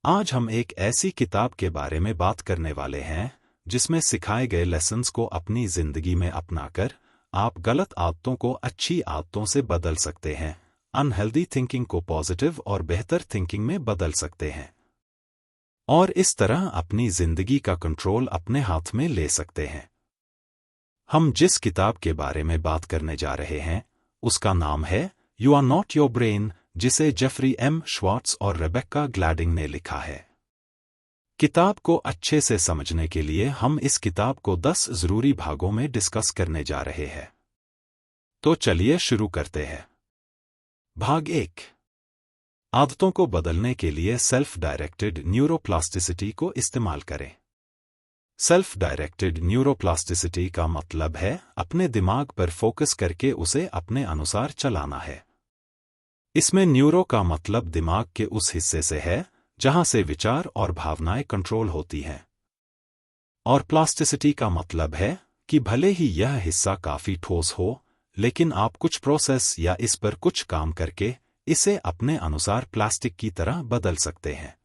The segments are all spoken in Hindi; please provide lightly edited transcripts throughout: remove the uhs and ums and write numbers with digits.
आज हम एक ऐसी किताब के बारे में बात करने वाले हैं जिसमें सिखाए गए लेसन्स को अपनी जिंदगी में अपनाकर आप गलत आदतों को अच्छी आदतों से बदल सकते हैं, अनहेल्दी थिंकिंग को पॉजिटिव और बेहतर थिंकिंग में बदल सकते हैं और इस तरह अपनी जिंदगी का कंट्रोल अपने हाथ में ले सकते हैं। हम जिस किताब के बारे में बात करने जा रहे हैं उसका नाम है you are not your brain, जिसे जेफरी एम श्वार्ट्ज और रेबेक्का ग्लैडिंग ने लिखा है। किताब को अच्छे से समझने के लिए हम इस किताब को 10 जरूरी भागों में डिस्कस करने जा रहे हैं। तो चलिए शुरू करते हैं। भाग 1, आदतों को बदलने के लिए सेल्फ डायरेक्टेड न्यूरोप्लास्टिसिटी को इस्तेमाल करें। सेल्फ डायरेक्टेड न्यूरोप्लास्टिसिटी का मतलब है अपने दिमाग पर फोकस करके उसे अपने अनुसार चलाना है। इसमें न्यूरो का मतलब दिमाग के उस हिस्से से है जहां से विचार और भावनाएं कंट्रोल होती हैं, और प्लास्टिसिटी का मतलब है कि भले ही यह हिस्सा काफी ठोस हो, लेकिन आप कुछ प्रोसेस या इस पर कुछ काम करके इसे अपने अनुसार प्लास्टिक की तरह बदल सकते हैं।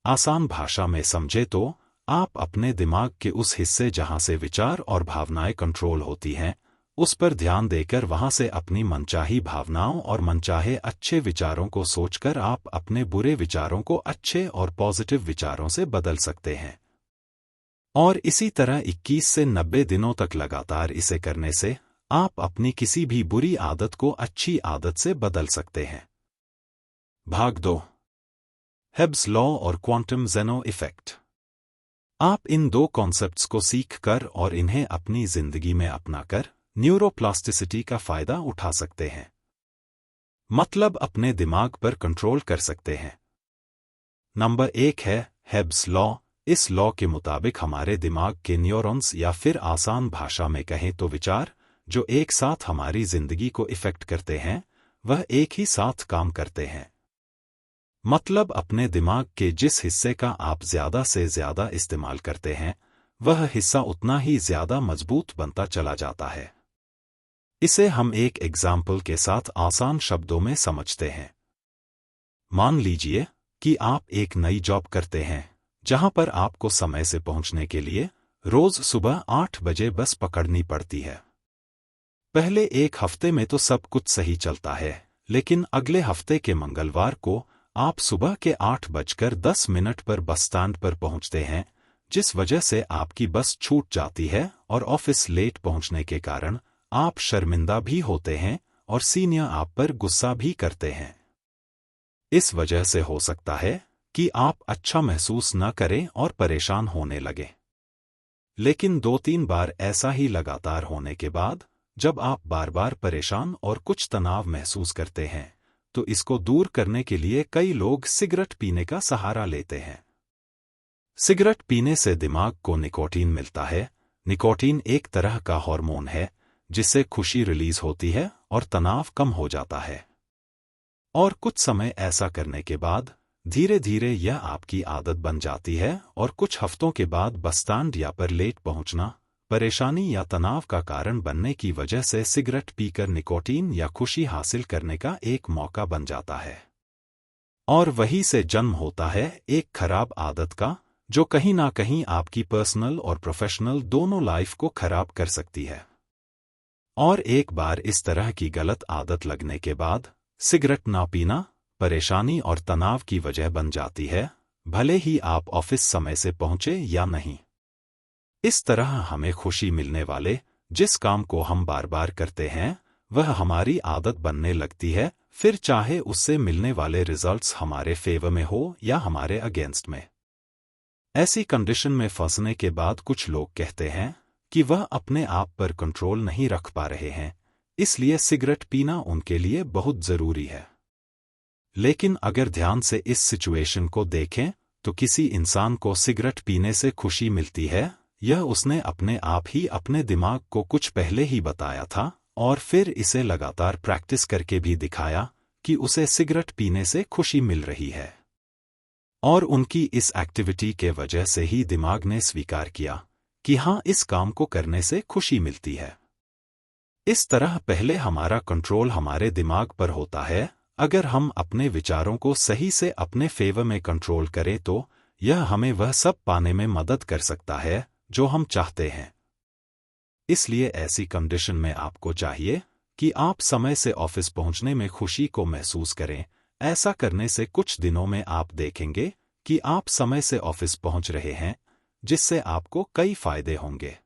आसान भाषा में समझे तो आप अपने दिमाग के उस हिस्से जहां से विचार और भावनाएं कंट्रोल होती हैं उस पर ध्यान देकर वहां से अपनी मनचाही भावनाओं और मनचाहे अच्छे विचारों को सोचकर आप अपने बुरे विचारों को अच्छे और पॉजिटिव विचारों से बदल सकते हैं। और इसी तरह 21 से 90 दिनों तक लगातार इसे करने से आप अपनी किसी भी बुरी आदत को अच्छी आदत से बदल सकते हैं। भाग 2, हेब्स लॉ और क्वांटम ज़ेनो इफेक्ट। आप इन दो कॉन्सेप्ट्स को सीखकर और इन्हें अपनी जिंदगी में अपनाकर न्यूरोप्लास्टिसिटी का फायदा उठा सकते हैं, मतलब अपने दिमाग पर कंट्रोल कर सकते हैं। नंबर 1 है हेब्स लॉ। इस लॉ के मुताबिक हमारे दिमाग के न्यूरॉन्स, या फिर आसान भाषा में कहें तो विचार, जो एक साथ हमारी जिंदगी को इफेक्ट करते हैं, वह एक ही साथ काम करते हैं। मतलब अपने दिमाग के जिस हिस्से का आप ज्यादा से ज्यादा इस्तेमाल करते हैं वह हिस्सा उतना ही ज्यादा मजबूत बनता चला जाता है। इसे हम एक एग्जाम्पल के साथ आसान शब्दों में समझते हैं। मान लीजिए कि आप एक नई जॉब करते हैं जहां पर आपको समय से पहुंचने के लिए रोज सुबह 8 बजे बस पकड़नी पड़ती है। पहले एक हफ्ते में तो सब कुछ सही चलता है, लेकिन अगले हफ्ते के मंगलवार को आप सुबह के 8:10 पर बस स्टैंड पर पहुंचते हैं, जिस वजह से आपकी बस छूट जाती है और ऑफिस लेट पहुंचने के कारण आप शर्मिंदा भी होते हैं और सीनियर आप पर गुस्सा भी करते हैं। इस वजह से हो सकता है कि आप अच्छा महसूस न करें और परेशान होने लगे। लेकिन 2-3 बार ऐसा ही लगातार होने के बाद जब आप बार बार परेशान और कुछ तनाव महसूस करते हैं तो इसको दूर करने के लिए कई लोग सिगरेट पीने का सहारा लेते हैं। सिगरेट पीने से दिमाग को निकोटीन मिलता है। निकोटीन एक तरह का हार्मोन है जिससे खुशी रिलीज होती है और तनाव कम हो जाता है। और कुछ समय ऐसा करने के बाद धीरे धीरे यह आपकी आदत बन जाती है और कुछ हफ्तों के बाद बस स्टैंड या पर लेट पहुंचना परेशानी या तनाव का कारण बनने की वजह से सिगरेट पीकर निकोटीन या खुशी हासिल करने का एक मौका बन जाता है। और वहीं से जन्म होता है एक खराब आदत का, जो कहीं ना कहीं आपकी पर्सनल और प्रोफेशनल दोनों लाइफ को खराब कर सकती है। और एक बार इस तरह की गलत आदत लगने के बाद सिगरेट ना पीना परेशानी और तनाव की वजह बन जाती है, भले ही आप ऑफिस समय से पहुंचे या नहीं। इस तरह हमें खुशी मिलने वाले जिस काम को हम बार बार करते हैं वह हमारी आदत बनने लगती है, फिर चाहे उससे मिलने वाले रिजल्ट्स हमारे फेवर में हो या हमारे अगेंस्ट में। ऐसी कंडीशन में फंसने के बाद कुछ लोग कहते हैं कि वह अपने आप पर कंट्रोल नहीं रख पा रहे हैं, इसलिए सिगरेट पीना उनके लिए बहुत जरूरी है। लेकिन अगर ध्यान से इस सिचुएशन को देखें तो किसी इंसान को सिगरेट पीने से खुशी मिलती है, यह उसने अपने आप ही अपने दिमाग को कुछ पहले ही बताया था और फिर इसे लगातार प्रैक्टिस करके भी दिखाया कि उसे सिगरेट पीने से खुशी मिल रही है। और उनकी इस एक्टिविटी के वजह से ही दिमाग ने स्वीकार किया कि हाँ, इस काम को करने से खुशी मिलती है। इस तरह पहले हमारा कंट्रोल हमारे दिमाग पर होता है, अगर हम अपने विचारों को सही से अपने फेवर में कंट्रोल करें तो यह हमें वह सब पाने में मदद कर सकता है जो हम चाहते हैं। इसलिए ऐसी कंडीशन में आपको चाहिए कि आप समय से ऑफिस पहुंचने में खुशी को महसूस करें। ऐसा करने से कुछ दिनों में आप देखेंगे कि आप समय से ऑफिस पहुंच रहे हैं, जिससे आपको कई फायदे होंगे।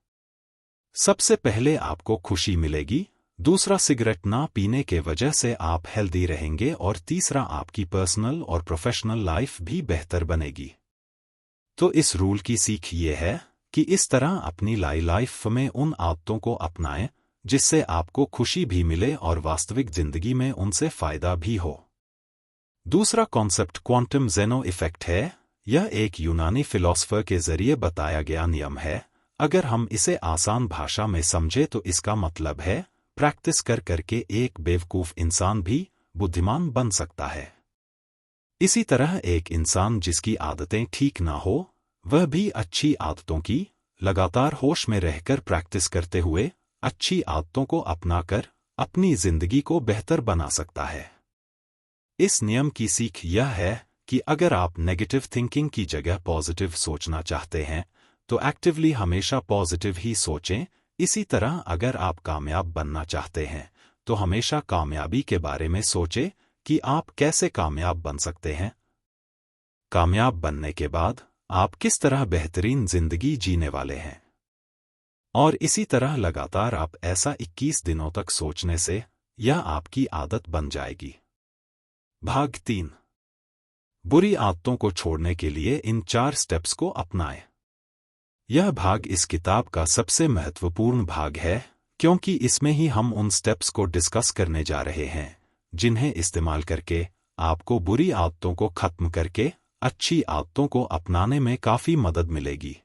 सबसे पहले आपको खुशी मिलेगी, दूसरा सिगरेट ना पीने के वजह से आप हेल्दी रहेंगे और तीसरा आपकी पर्सनल और प्रोफेशनल लाइफ भी बेहतर बनेगी। तो इस रूल की सीख ये है कि इस तरह अपनी लाइफ में उन आदतों को अपनाएं जिससे आपको खुशी भी मिले और वास्तविक जिंदगी में उनसे फायदा भी हो। दूसरा कॉन्सेप्ट क्वांटम ज़ेनो इफेक्ट है। यह एक यूनानी फिलॉसफर के जरिए बताया गया नियम है। अगर हम इसे आसान भाषा में समझे तो इसका मतलब है प्रैक्टिस कर करके एक बेवकूफ इंसान भी बुद्धिमान बन सकता है। इसी तरह एक इंसान जिसकी आदतें ठीक ना हो वह भी अच्छी आदतों की लगातार होश में रहकर प्रैक्टिस करते हुए अच्छी आदतों को अपनाकर अपनी जिंदगी को बेहतर बना सकता है। इस नियम की सीख यह है कि अगर आप नेगेटिव थिंकिंग की जगह पॉजिटिव सोचना चाहते हैं तो एक्टिवली हमेशा पॉजिटिव ही सोचें। इसी तरह अगर आप कामयाब बनना चाहते हैं तो हमेशा कामयाबी के बारे में सोचें कि आप कैसे कामयाब बन सकते हैं। कामयाब बनने के बाद आप किस तरह बेहतरीन जिंदगी जीने वाले हैं। और इसी तरह लगातार आप ऐसा 21 दिनों तक सोचने से यह आपकी आदत बन जाएगी। भाग 3। बुरी आदतों को छोड़ने के लिए इन 4 स्टेप्स को अपनाएं। यह भाग इस किताब का सबसे महत्वपूर्ण भाग है क्योंकि इसमें ही हम उन स्टेप्स को डिस्कस करने जा रहे हैं जिन्हें इस्तेमाल करके आपको बुरी आदतों को खत्म करके अच्छी आदतों को अपनाने में काफी मदद मिलेगी।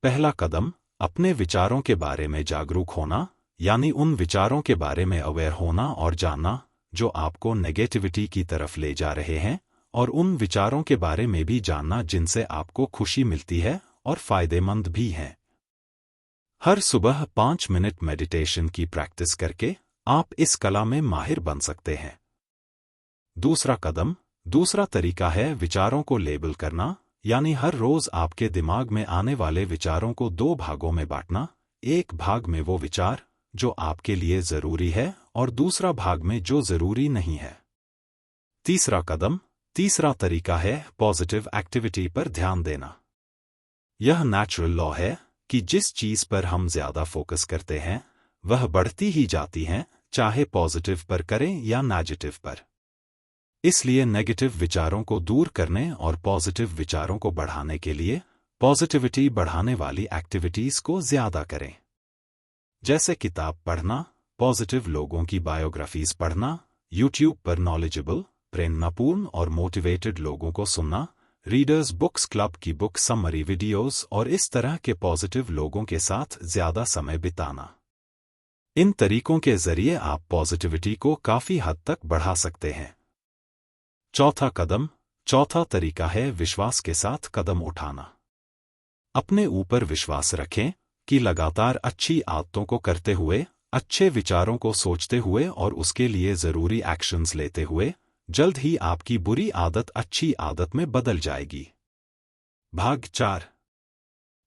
पहला कदम अपने विचारों के बारे में जागरूक होना, यानी उन विचारों के बारे में अवेयर होना और जानना जो आपको नेगेटिविटी की तरफ ले जा रहे हैं, और उन विचारों के बारे में भी जानना जिनसे आपको खुशी मिलती है और फायदेमंद भी हैं। हर सुबह 5 मिनट मेडिटेशन की प्रैक्टिस करके आप इस कला में माहिर बन सकते हैं। दूसरा तरीका है विचारों को लेबल करना, यानी हर रोज आपके दिमाग में आने वाले विचारों को 2 भागों में बांटना। एक भाग में वो विचार जो आपके लिए जरूरी है और दूसरा भाग में जो जरूरी नहीं है। तीसरा तरीका है पॉजिटिव एक्टिविटी पर ध्यान देना। यह नेचुरल लॉ है कि जिस चीज पर हम ज्यादा फोकस करते हैं वह बढ़ती ही जाती है, चाहे पॉजिटिव पर करें या नेगेटिव पर। इसलिए नेगेटिव विचारों को दूर करने और पॉजिटिव विचारों को बढ़ाने के लिए पॉजिटिविटी बढ़ाने वाली एक्टिविटीज को ज्यादा करें, जैसे किताब पढ़ना, पॉजिटिव लोगों की बायोग्राफीज पढ़ना, यूट्यूब पर नॉलेजेबल, प्रेरणापूर्ण और मोटिवेटेड लोगों को सुनना, रीडर्स बुक्स क्लब की बुक समरी वीडियोस और इस तरह के पॉजिटिव लोगों के साथ ज्यादा समय बिताना। इन तरीकों के जरिए आप पॉजिटिविटी को काफी हद तक बढ़ा सकते हैं। चौथा तरीका है विश्वास के साथ कदम उठाना। अपने ऊपर विश्वास रखें कि लगातार अच्छी आदतों को करते हुए, अच्छे विचारों को सोचते हुए और उसके लिए जरूरी एक्शंस लेते हुए जल्द ही आपकी बुरी आदत अच्छी आदत में बदल जाएगी। भाग 4।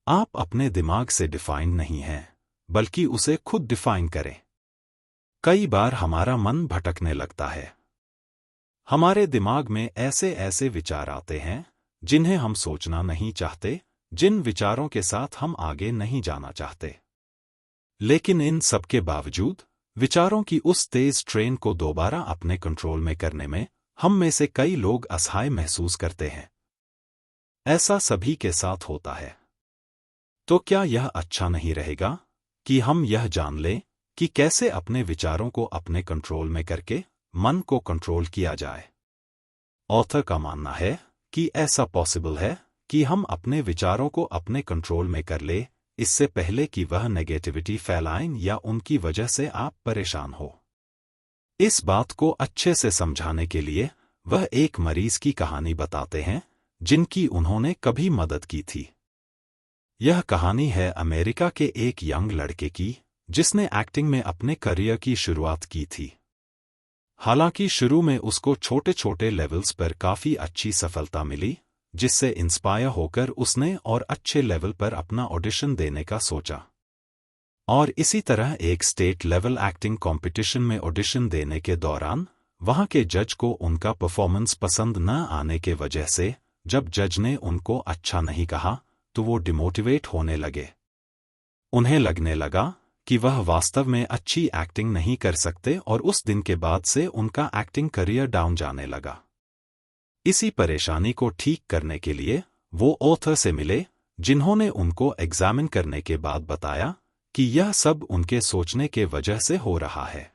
आप अपने दिमाग से डिफाइन नहीं हैं, बल्कि उसे खुद डिफाइन करें। कई बार हमारा मन भटकने लगता है। हमारे दिमाग में ऐसे विचार आते हैं जिन्हें हम सोचना नहीं चाहते, जिन विचारों के साथ हम आगे नहीं जाना चाहते। लेकिन इन सब के बावजूद विचारों की उस तेज ट्रेन को दोबारा अपने कंट्रोल में करने में हम में से कई लोग असहाय महसूस करते हैं। ऐसा सभी के साथ होता है। तो क्या यह अच्छा नहीं रहेगा कि हम यह जान लें कि कैसे अपने विचारों को अपने कंट्रोल में करके मन को कंट्रोल किया जाए? ऑथर का मानना है कि ऐसा पॉसिबल है कि हम अपने विचारों को अपने कंट्रोल में कर ले, इससे पहले कि वह नेगेटिविटी फैलाएं या उनकी वजह से आप परेशान हो। इस बात को अच्छे से समझाने के लिए वह एक मरीज की कहानी बताते हैं जिनकी उन्होंने कभी मदद की थी। यह कहानी है अमेरिका के एक यंग लड़के की जिसने एक्टिंग में अपने करियर की शुरुआत की थी। हालांकि शुरू में उसको छोटे छोटे लेवल्स पर काफी अच्छी सफलता मिली, जिससे इंस्पायर होकर उसने और अच्छे लेवल पर अपना ऑडिशन देने का सोचा। और इसी तरह एक स्टेट लेवल एक्टिंग कंपटीशन में ऑडिशन देने के दौरान वहां के जज को उनका परफॉर्मेंस पसंद न आने के वजह से जब जज ने उनको अच्छा नहीं कहा तो वो डिमोटिवेट होने लगे। उन्हें लगने लगा कि वह वास्तव में अच्छी एक्टिंग नहीं कर सकते और उस दिन के बाद से उनका एक्टिंग करियर डाउन जाने लगा। इसी परेशानी को ठीक करने के लिए वो ऑथर से मिले, जिन्होंने उनको एग्जामिन करने के बाद बताया कि यह सब उनके सोचने के वजह से हो रहा है।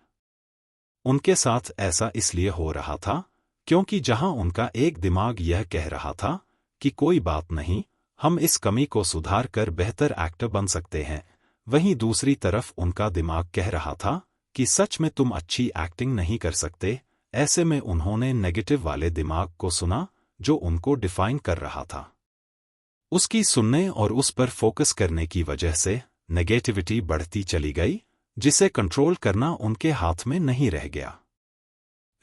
उनके साथ ऐसा इसलिए हो रहा था क्योंकि जहां उनका एक दिमाग यह कह रहा था कि कोई बात नहीं, हम इस कमी को सुधार कर बेहतर एक्टर बन सकते हैं, वहीं दूसरी तरफ उनका दिमाग कह रहा था कि सच में तुम अच्छी एक्टिंग नहीं कर सकते। ऐसे में उन्होंने नेगेटिव वाले दिमाग को सुना जो उनको डिफाइन कर रहा था। उसकी सुनने और उस पर फोकस करने की वजह से नेगेटिविटी बढ़ती चली गई, जिसे कंट्रोल करना उनके हाथ में नहीं रह गया।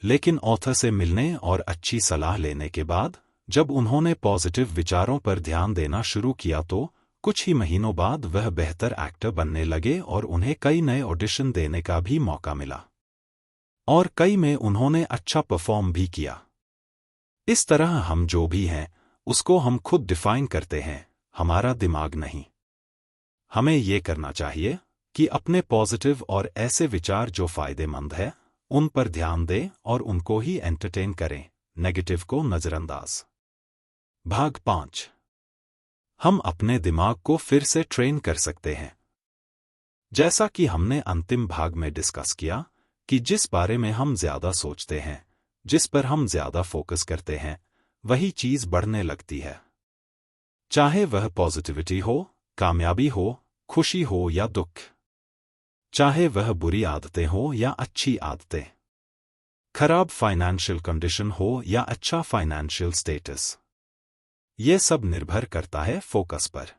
लेकिन ऑथर से मिलने और अच्छी सलाह लेने के बाद जब उन्होंने पॉजिटिव विचारों पर ध्यान देना शुरू किया तो कुछ ही महीनों बाद वह बेहतर एक्टर बनने लगे और उन्हें कई नए ऑडिशन देने का भी मौका मिला और कई में उन्होंने अच्छा परफॉर्म भी किया। इस तरह हम जो भी हैं उसको हम खुद डिफाइन करते हैं, हमारा दिमाग नहीं। हमें ये करना चाहिए कि अपने पॉजिटिव और ऐसे विचार जो फायदेमंद है उन पर ध्यान दें और उनको ही एंटरटेन करें, नेगेटिव को नजरअंदाज। भाग 5। हम अपने दिमाग को फिर से ट्रेन कर सकते हैं। जैसा कि हमने अंतिम भाग में डिस्कस किया कि जिस बारे में हम ज्यादा सोचते हैं, जिस पर हम ज्यादा फोकस करते हैं, वही चीज बढ़ने लगती है। चाहे वह पॉजिटिविटी हो, कामयाबी हो, खुशी हो या दुख, चाहे वह बुरी आदतें हो या अच्छी आदतें, खराब फाइनेंशियल कंडीशन हो या अच्छा फाइनेंशियल स्टेटस, ये सब निर्भर करता है फोकस पर।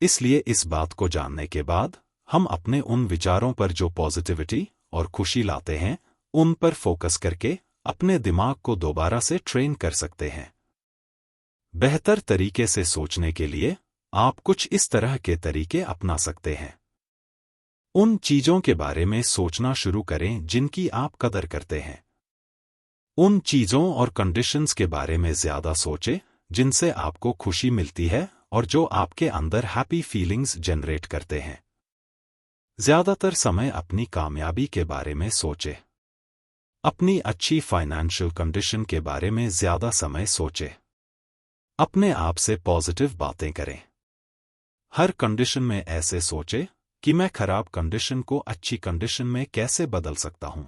इसलिए इस बात को जानने के बाद हम अपने उन विचारों पर जो पॉजिटिविटी और खुशी लाते हैं उन पर फोकस करके अपने दिमाग को दोबारा से ट्रेन कर सकते हैं। बेहतर तरीके से सोचने के लिए आप कुछ इस तरह के तरीके अपना सकते हैं। उन चीजों के बारे में सोचना शुरू करें जिनकी आप कदर करते हैं। उन चीजों और कंडीशंस के बारे में ज्यादा सोचें जिनसे आपको खुशी मिलती है और जो आपके अंदर हैप्पी फीलिंग्स जनरेट करते हैं। ज्यादातर समय अपनी कामयाबी के बारे में सोचें। अपनी अच्छी फाइनेंशियल कंडीशन के बारे में ज्यादा समय सोचें। अपने आप से पॉजिटिव बातें करें। हर कंडीशन में ऐसे सोचें कि मैं खराब कंडीशन को अच्छी कंडीशन में कैसे बदल सकता हूं,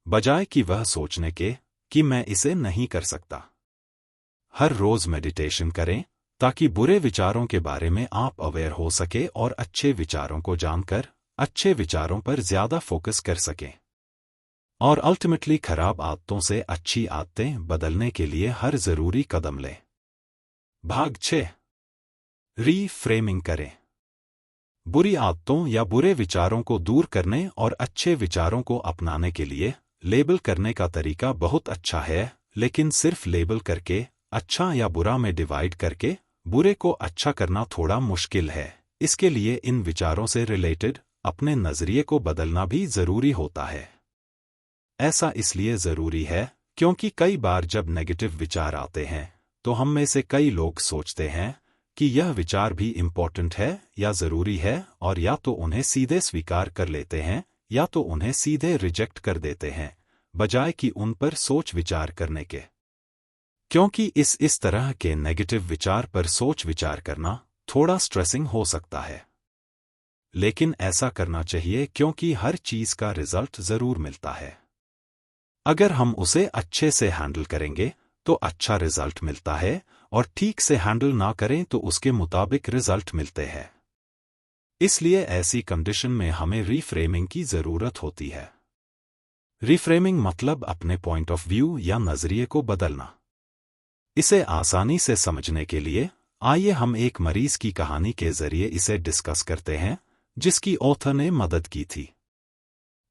बजाय कि वह सोचने के कि मैं इसे नहीं कर सकता। हर रोज मेडिटेशन करें ताकि बुरे विचारों के बारे में आप अवेयर हो सके और अच्छे विचारों को जानकर अच्छे विचारों पर ज्यादा फोकस कर सकें और अल्टीमेटली खराब आदतों से अच्छी आदतें बदलने के लिए हर जरूरी कदम लें। भाग 6। रीफ्रेमिंग करें। बुरी आदतों या बुरे विचारों को दूर करने और अच्छे विचारों को अपनाने के लिए लेबल करने का तरीका बहुत अच्छा है, लेकिन सिर्फ लेबल करके अच्छा या बुरा में डिवाइड करके बुरे को अच्छा करना थोड़ा मुश्किल है। इसके लिए इन विचारों से रिलेटेड अपने नजरिए को बदलना भी जरूरी होता है। ऐसा इसलिए जरूरी है क्योंकि कई बार जब नेगेटिव विचार आते हैं तो हम में से कई लोग सोचते हैं कि यह विचार भी इम्पोर्टेंट है या जरूरी है और या तो उन्हें सीधे स्वीकार कर लेते हैं या तो उन्हें सीधे रिजेक्ट कर देते हैं, बजाय कि उन पर सोच विचार करने के। क्योंकि इस तरह के नेगेटिव विचार पर सोच विचार करना थोड़ा स्ट्रेसिंग हो सकता है, लेकिन ऐसा करना चाहिए क्योंकि हर चीज का रिजल्ट जरूर मिलता है। अगर हम उसे अच्छे से हैंडल करेंगे तो अच्छा रिजल्ट मिलता है और ठीक से हैंडल ना करें तो उसके मुताबिक रिजल्ट मिलते हैं। इसलिए ऐसी कंडीशन में हमें रीफ्रेमिंग की जरूरत होती है। रीफ्रेमिंग मतलब अपने पॉइंट ऑफ व्यू या नजरिए को बदलना। इसे आसानी से समझने के लिए आइए हम एक मरीज की कहानी के जरिए इसे डिस्कस करते हैं जिसकी ऑथर ने मदद की थी।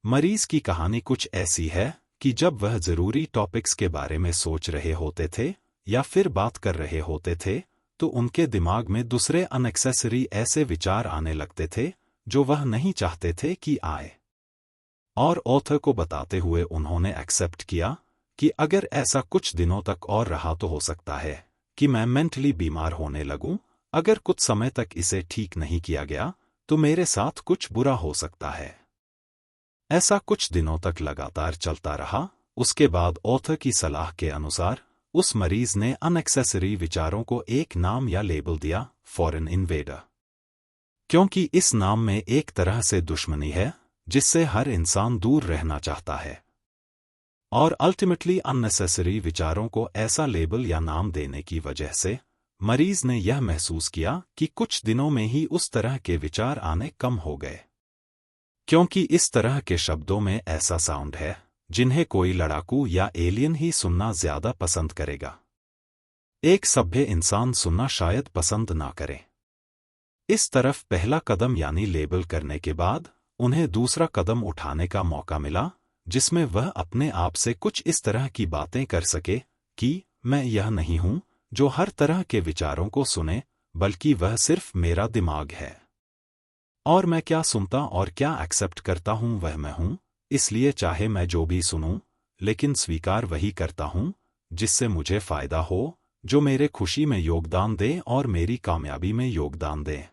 मरीज की कहानी कुछ ऐसी है कि जब वह जरूरी टॉपिक्स के बारे में सोच रहे होते थे या फिर बात कर रहे होते थे तो उनके दिमाग में दूसरे अनएक्सेसरी ऐसे विचार आने लगते थे जो वह नहीं चाहते थे कि आए। और ऑथर को बताते हुए उन्होंने एक्सेप्ट किया कि अगर ऐसा कुछ दिनों तक और रहा तो हो सकता है कि मैं मेंटली बीमार होने लगूं। अगर कुछ समय तक इसे ठीक नहीं किया गया तो मेरे साथ कुछ बुरा हो सकता है। ऐसा कुछ दिनों तक लगातार चलता रहा। उसके बाद ऑथर की सलाह के अनुसार उस मरीज ने अनएक्सेसरी विचारों को एक नाम या लेबल दिया, फॉरेन इन्वेडर, क्योंकि इस नाम में एक तरह से दुश्मनी है जिससे हर इंसान दूर रहना चाहता है। और अल्टीमेटली अननेसेसरी विचारों को ऐसा लेबल या नाम देने की वजह से मरीज ने यह महसूस किया कि कुछ दिनों में ही उस तरह के विचार आने कम हो गए, क्योंकि इस तरह के शब्दों में ऐसा साउंड है जिन्हें कोई लड़ाकू या एलियन ही सुनना ज्यादा पसंद करेगा। एक सभ्य इंसान सुनना शायद पसंद ना करे। इस तरफ पहला कदम यानी लेबल करने के बाद उन्हें दूसरा कदम उठाने का मौका मिला जिसमें वह अपने आप से कुछ इस तरह की बातें कर सके कि मैं यह नहीं हूं जो हर तरह के विचारों को सुने, बल्कि वह सिर्फ मेरा दिमाग है और मैं क्या सुनता और क्या एक्सेप्ट करता हूं वह मैं हूं। इसलिए चाहे मैं जो भी सुनूं, लेकिन स्वीकार वही करता हूं जिससे मुझे फायदा हो, जो मेरे खुशी में योगदान दे और मेरी कामयाबी में योगदान दे।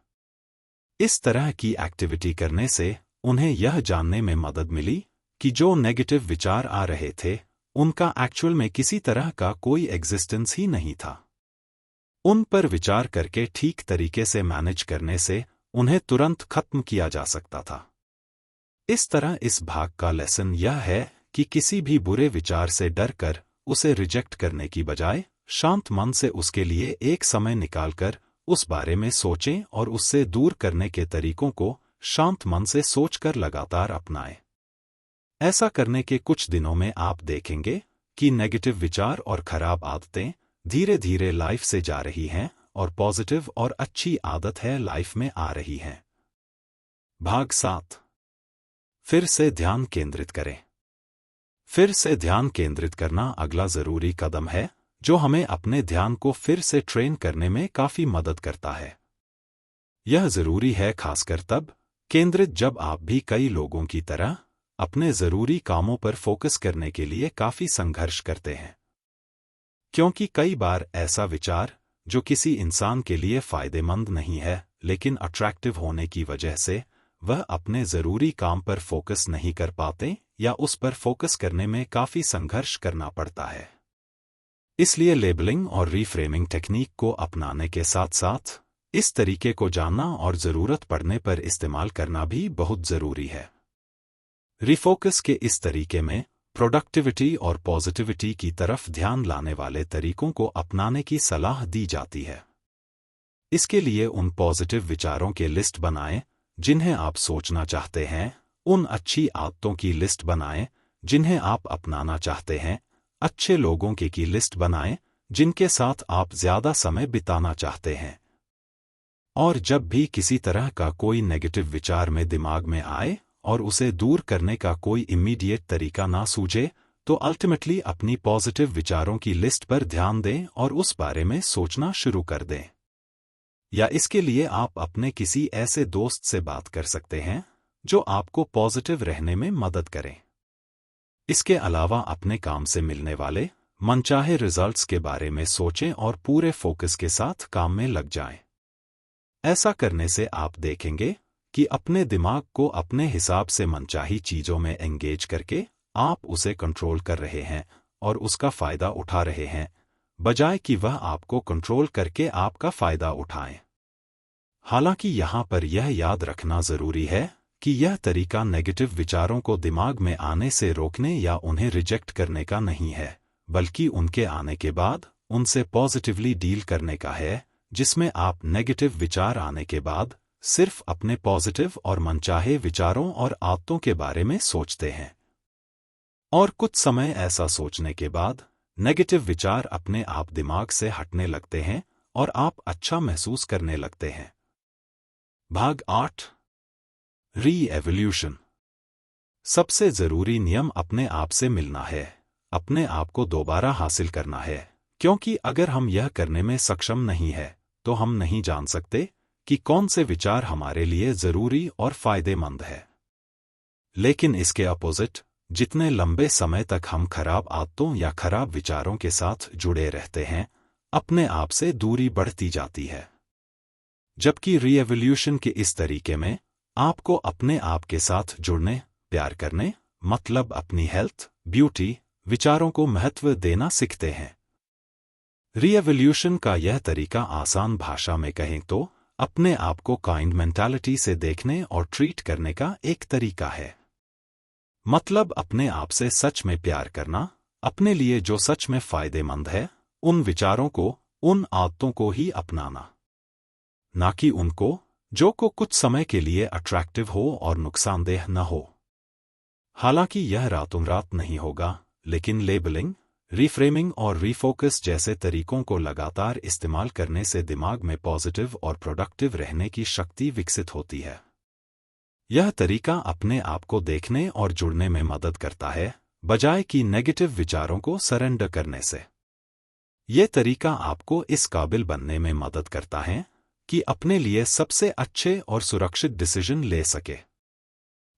इस तरह की एक्टिविटी करने से उन्हें यह जानने में मदद मिली कि जो नेगेटिव विचार आ रहे थे उनका एक्चुअल में किसी तरह का कोई एग्जिस्टेंस ही नहीं था। उन पर विचार करके ठीक तरीके से मैनेज करने से उन्हें तुरंत खत्म किया जा सकता था। इस तरह इस भाग का लेसन यह है कि किसी भी बुरे विचार से डर कर उसे रिजेक्ट करने की बजाय शांत मन से उसके लिए एक समय निकालकर उस बारे में सोचें और उससे दूर करने के तरीकों को शांत मन से सोचकर लगातार अपनाएं। ऐसा करने के कुछ दिनों में आप देखेंगे कि नेगेटिव विचार और खराब आदतें धीरे धीरे लाइफ से जा रही हैं और पॉजिटिव और अच्छी आदत है लाइफ में आ रही हैं। भाग 7, फिर से ध्यान केंद्रित करें। फिर से ध्यान केंद्रित करना अगला जरूरी कदम है जो हमें अपने ध्यान को फिर से ट्रेन करने में काफी मदद करता है। यह जरूरी है खासकर तब केंद्रित जब आप भी कई लोगों की तरह अपने जरूरी कामों पर फोकस करने के लिए काफी संघर्ष करते हैं, क्योंकि कई बार ऐसा विचार जो किसी इंसान के लिए फायदेमंद नहीं है लेकिन अट्रैक्टिव होने की वजह से वह अपने जरूरी काम पर फोकस नहीं कर पाते या उस पर फोकस करने में काफी संघर्ष करना पड़ता है। इसलिए लेबलिंग और रीफ्रेमिंग टेक्निक को अपनाने के साथ साथ इस तरीके को जानना और जरूरत पड़ने पर इस्तेमाल करना भी बहुत जरूरी है। रिफोकस के इस तरीके में प्रोडक्टिविटी और पॉजिटिविटी की तरफ ध्यान लाने वाले तरीकों को अपनाने की सलाह दी जाती है। इसके लिए उन पॉजिटिव विचारों के लिस्ट बनाएं जिन्हें आप सोचना चाहते हैं, उन अच्छी आदतों की लिस्ट बनाएं जिन्हें आप अपनाना चाहते हैं, अच्छे लोगों की लिस्ट बनाएं जिनके साथ आप ज्यादा समय बिताना चाहते हैं। और जब भी किसी तरह का कोई नेगेटिव विचार में दिमाग में आए और उसे दूर करने का कोई इमीडिएट तरीका ना सूझे तो अल्टीमेटली अपनी पॉजिटिव विचारों की लिस्ट पर ध्यान दें और उस बारे में सोचना शुरू कर दें। या इसके लिए आप अपने किसी ऐसे दोस्त से बात कर सकते हैं जो आपको पॉजिटिव रहने में मदद करें। इसके अलावा अपने काम से मिलने वाले मनचाहे रिजल्ट्स के बारे में सोचें और पूरे फोकस के साथ काम में लग जाएं। ऐसा करने से आप देखेंगे कि अपने दिमाग को अपने हिसाब से मनचाही चीजों में एंगेज करके आप उसे कंट्रोल कर रहे हैं और उसका फायदा उठा रहे हैं, बजाय कि वह आपको कंट्रोल करके आपका फायदा उठाए। हालांकि यहां पर यह याद रखना जरूरी है कि यह तरीका नेगेटिव विचारों को दिमाग में आने से रोकने या उन्हें रिजेक्ट करने का नहीं है, बल्कि उनके आने के बाद उनसे पॉजिटिवली डील करने का है, जिसमें आप नेगेटिव विचार आने के बाद सिर्फ अपने पॉजिटिव और मनचाहे विचारों और आदतों के बारे में सोचते हैं। और कुछ समय ऐसा सोचने के बाद नेगेटिव विचार अपने आप दिमाग से हटने लगते हैं और आप अच्छा महसूस करने लगते हैं। भाग 8, री-एवोल्यूशन। सबसे जरूरी नियम अपने आप से मिलना है, अपने आप को दोबारा हासिल करना है, क्योंकि अगर हम यह करने में सक्षम नहीं है तो हम नहीं जान सकते कि कौन से विचार हमारे लिए जरूरी और फायदेमंद है। लेकिन इसके अपोजिट, जितने लंबे समय तक हम खराब आदतों या खराब विचारों के साथ जुड़े रहते हैं, अपने आप से दूरी बढ़ती जाती है। जबकि रीएवोल्यूशन के इस तरीके में आपको अपने आप के साथ जुड़ने, प्यार करने, मतलब अपनी हेल्थ, ब्यूटी, विचारों को महत्व देना सीखते हैं। रीएवोल्यूशन का यह तरीका आसान भाषा में कहें तो अपने आप को काइंड मेंटालिटी से देखने और ट्रीट करने का एक तरीका है। मतलब अपने आप से सच में प्यार करना, अपने लिए जो सच में फायदेमंद है, उन विचारों को, उन आदतों को ही अपनाना, ना कि उनको जो को कुछ समय के लिए अट्रैक्टिव हो और नुकसानदेह न हो। हालांकि यह रातों रात नहीं होगा, लेकिन लेबलिंग, रिफ्रेमिंग और रीफोकस जैसे तरीकों को लगातार इस्तेमाल करने से दिमाग में पॉजिटिव और प्रोडक्टिव रहने की शक्ति विकसित होती है। यह तरीका अपने आप को देखने और जुड़ने में मदद करता है, बजाय कि नेगेटिव विचारों को सरेंडर करने से। यह तरीका आपको इस काबिल बनने में मदद करता है कि अपने लिए सबसे अच्छे और सुरक्षित डिसीजन ले सके।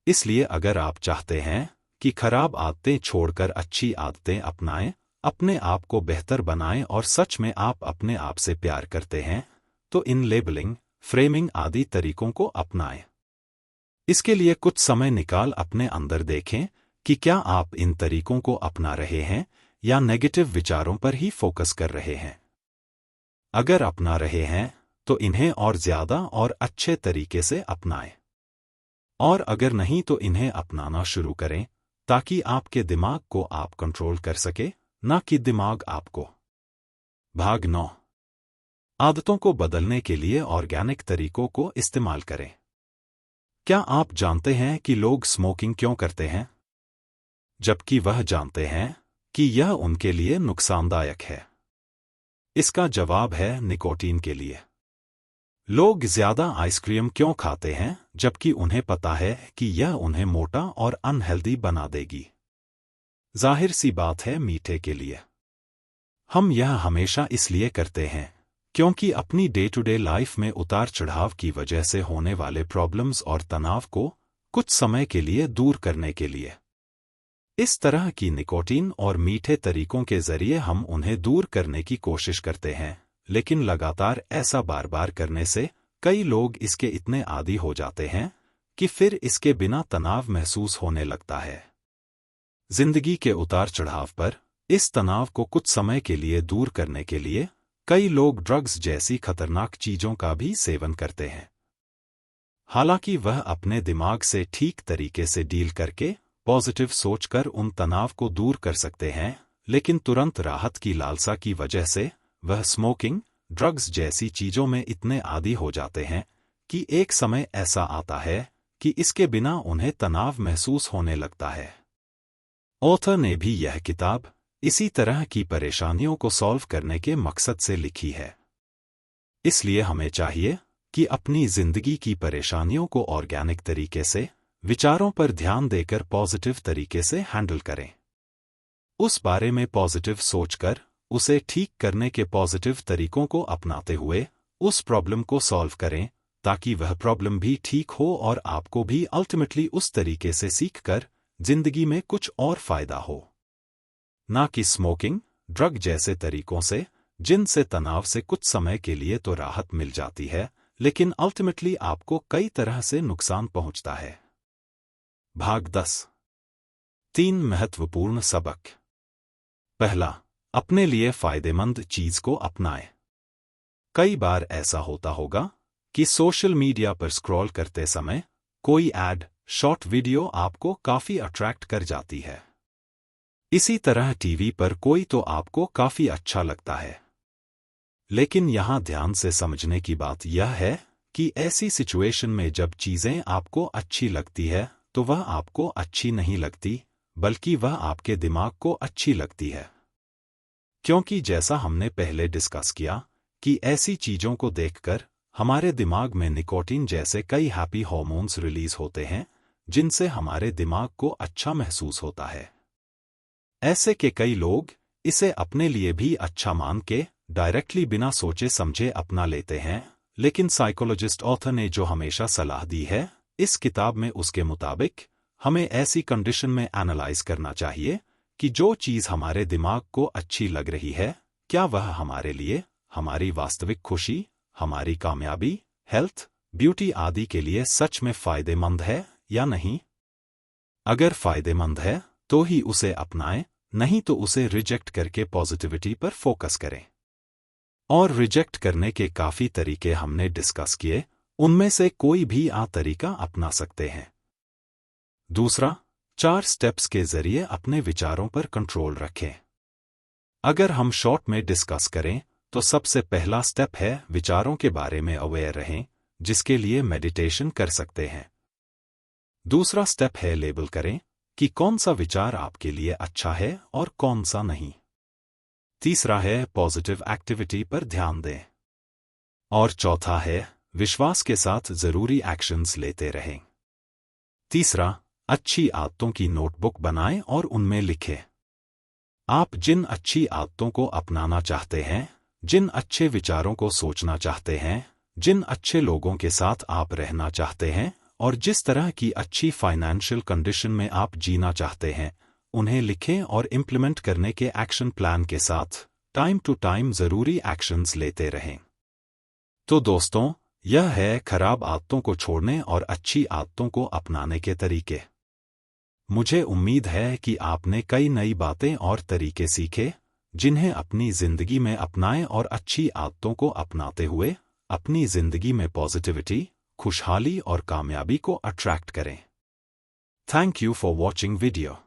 इसलिए अगर आप चाहते हैं कि खराब आदतें छोड़कर अच्छी आदतें अपनाएं, अपने आप को बेहतर बनाएं और सच में आप अपने आप से प्यार करते हैं, तो इन लेबलिंग, फ्रेमिंग आदि तरीकों को अपनाएं। इसके लिए कुछ समय निकाल अपने अंदर देखें कि क्या आप इन तरीकों को अपना रहे हैं या नेगेटिव विचारों पर ही फोकस कर रहे हैं। अगर अपना रहे हैं तो इन्हें और ज्यादा और अच्छे तरीके से अपनाएं, और अगर नहीं तो इन्हें अपनाना शुरू करें, ताकि आपके दिमाग को आप कंट्रोल कर सके, ना कि दिमाग आपको। भाग 9। आदतों को बदलने के लिए ऑर्गेनिक तरीकों को इस्तेमाल करें। क्या आप जानते हैं कि लोग स्मोकिंग क्यों करते हैं, जबकि वह जानते हैं कि यह उनके लिए नुकसानदायक है? इसका जवाब है निकोटीन के लिए। लोग ज्यादा आइसक्रीम क्यों खाते हैं, जबकि उन्हें पता है कि यह उन्हें मोटा और अनहेल्दी बना देगी? जाहिर सी बात है, मीठे के लिए। हम यह हमेशा इसलिए करते हैं क्योंकि अपनी डे टू डे लाइफ में उतार चढ़ाव की वजह से होने वाले प्रॉब्लम्स और तनाव को कुछ समय के लिए दूर करने के लिए। इस तरह की निकोटीन और मीठे तरीकों के जरिए हम उन्हें दूर करने की कोशिश करते हैं, लेकिन लगातार ऐसा बार बार करने से कई लोग इसके इतने आदी हो जाते हैं कि फिर इसके बिना तनाव महसूस होने लगता है। जिंदगी के उतार चढ़ाव पर इस तनाव को कुछ समय के लिए दूर करने के लिए कई लोग ड्रग्स जैसी खतरनाक चीजों का भी सेवन करते हैं। हालांकि वह अपने दिमाग से ठीक तरीके से डील करके पॉजिटिव सोचकर उन तनाव को दूर कर सकते हैं, लेकिन तुरंत राहत की लालसा की वजह से वह स्मोकिंग, ड्रग्स जैसी चीजों में इतने आदी हो जाते हैं कि एक समय ऐसा आता है कि इसके बिना उन्हें तनाव महसूस होने लगता है। ऑथर ने भी यह किताब इसी तरह की परेशानियों को सॉल्व करने के मकसद से लिखी है। इसलिए हमें चाहिए कि अपनी जिंदगी की परेशानियों को ऑर्गेनिक तरीके से, विचारों पर ध्यान देकर पॉजिटिव तरीके से हैंडल करें। उस बारे में पॉजिटिव सोचकर उसे ठीक करने के पॉजिटिव तरीकों को अपनाते हुए उस प्रॉब्लम को सॉल्व करें, ताकि वह प्रॉब्लम भी ठीक हो और आपको भी अल्टीमेटली उस तरीके से सीखकर जिंदगी में कुछ और फायदा हो, ना कि स्मोकिंग, ड्रग जैसे तरीकों से, जिनसे तनाव से कुछ समय के लिए तो राहत मिल जाती है, लेकिन अल्टीमेटली आपको कई तरह से नुकसान पहुंचता है। भाग 10। 3 महत्वपूर्ण सबक। पहला, अपने लिए फायदेमंद चीज को अपनाएं। कई बार ऐसा होता होगा कि सोशल मीडिया पर स्क्रॉल करते समय कोई ऐड, शॉर्ट वीडियो आपको काफी अट्रैक्ट कर जाती है। इसी तरह टीवी पर कोई तो आपको काफी अच्छा लगता है। लेकिन यहां ध्यान से समझने की बात यह है कि ऐसी सिचुएशन में जब चीजें आपको अच्छी लगती है तो वह आपको अच्छी नहीं लगती, बल्कि वह आपके दिमाग को अच्छी लगती है। क्योंकि जैसा हमने पहले डिस्कस किया कि ऐसी चीजों को देखकर हमारे दिमाग में निकोटीन जैसे कई हैप्पी हार्मोन्स रिलीज होते हैं, जिनसे हमारे दिमाग को अच्छा महसूस होता है। ऐसे के कई लोग इसे अपने लिए भी अच्छा मान के डायरेक्टली बिना सोचे समझे अपना लेते हैं, लेकिन साइकोलॉजिस्ट ऑथर ने जो हमेशा सलाह दी है इस किताब में, उसके मुताबिक हमें ऐसी कंडीशन में एनालाइज करना चाहिए कि जो चीज़ हमारे दिमाग को अच्छी लग रही है, क्या वह हमारे लिए, हमारी वास्तविक खुशी, हमारी कामयाबी, हेल्थ, ब्यूटी आदि के लिए सच में फ़ायदेमंद है या नहीं। अगर फ़ायदेमंद है तो ही उसे अपनाएं, नहीं तो उसे रिजेक्ट करके पॉजिटिविटी पर फोकस करें। और रिजेक्ट करने के काफ़ी तरीके हमने डिस्कस किए, उनमें से कोई भी तरीका अपना सकते हैं। दूसरा, 4 स्टेप्स के जरिए अपने विचारों पर कंट्रोल रखें। अगर हम शॉर्ट में डिस्कस करें तो सबसे पहला स्टेप है विचारों के बारे में अवेयर रहें, जिसके लिए मेडिटेशन कर सकते हैं। दूसरा स्टेप है लेबल करें कि कौन सा विचार आपके लिए अच्छा है और कौन सा नहीं। तीसरा है पॉजिटिव एक्टिविटी पर ध्यान दें। और चौथा है विश्वास के साथ जरूरी एक्शंस लेते रहें। तीसरा, अच्छी आदतों की नोटबुक बनाएं और उनमें लिखें। आप जिन अच्छी आदतों को अपनाना चाहते हैं, जिन अच्छे विचारों को सोचना चाहते हैं, जिन अच्छे लोगों के साथ आप रहना चाहते हैं और जिस तरह की अच्छी फाइनेंशियल कंडीशन में आप जीना चाहते हैं, उन्हें लिखें और इम्प्लीमेंट करने के एक्शन प्लान के साथ टाइम टू टाइम जरूरी एक्शंस लेते रहें। तो दोस्तों, यह है खराब आदतों को छोड़ने और अच्छी आदतों को अपनाने के तरीके। मुझे उम्मीद है कि आपने कई नई बातें और तरीके सीखे, जिन्हें अपनी जिंदगी में अपनाएं और अच्छी आदतों को अपनाते हुए अपनी जिंदगी में पॉजिटिविटी, खुशहाली और कामयाबी को अट्रैक्ट करें। Thank you for watching video.